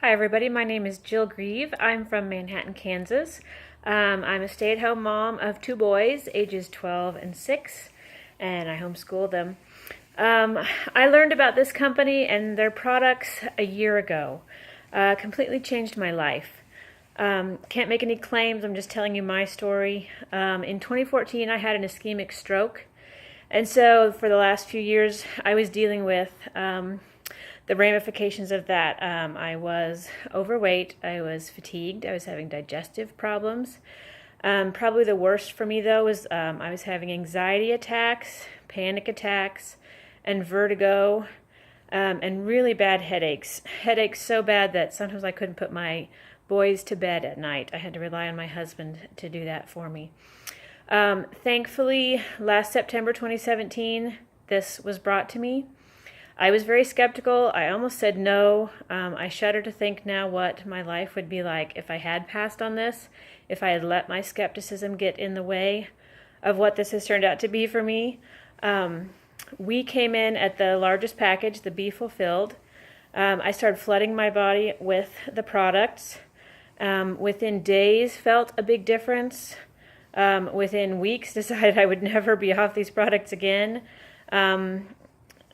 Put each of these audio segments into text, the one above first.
Hi everybody, my name is Jill Grieve. I'm from Manhattan, Kansas. I'm a stay-at-home mom of two boys, ages 12 and 6, and I homeschool them. I learned about this company and their products a year ago. Completely changed my life. Can't make any claims, I'm just telling you my story. In 2014, I had an ischemic stroke. And so for the last few years, I was dealing with the ramifications of that. I was overweight, I was fatigued, I was having digestive problems. Probably the worst for me, though, was I was having anxiety attacks, panic attacks, and vertigo, and really bad headaches. Headaches so bad that sometimes I couldn't put my boys to bed at night. I had to rely on my husband to do that for me. Thankfully, last September 2017, this was brought to me. I was very skeptical. I almost said no. I shudder to think now what my life would be like if I had passed on this, if I had let my skepticism get in the way of what this has turned out to be for me. We came in at the largest package, the Be Fulfilled. I started flooding my body with the products. Within days, felt a big difference. Within weeks, decided I would never be off these products again.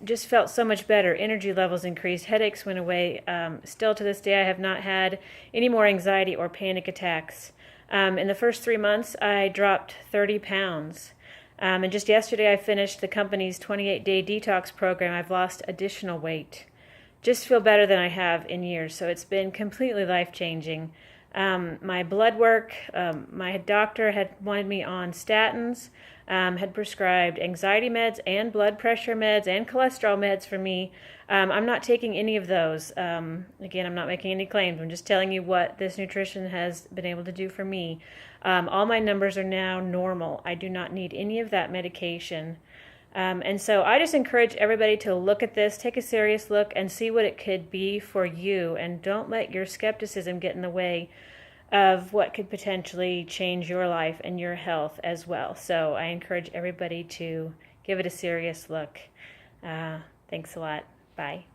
Just felt so much better. Energy levels increased. Headaches went away. Still to this day, I have not had any more anxiety or panic attacks. In the first 3 months, I dropped 30 pounds. And just yesterday, I finished the company's 28-day detox program. I've lost additional weight. Just feel better than I have in years. So it's been completely life-changing. My blood work, my doctor had wanted me on statins, had prescribed anxiety meds and blood pressure meds and cholesterol meds for me. I'm not taking any of those. Again, I'm not making any claims. I'm just telling you what this nutrition has been able to do for me. All my numbers are now normal. I do not need any of that medication. And so I just encourage everybody to look at this, take a serious look, and see what it could be for you. And don't let your skepticism get in the way of what could potentially change your life and your health as well. So I encourage everybody to give it a serious look. Thanks a lot. Bye.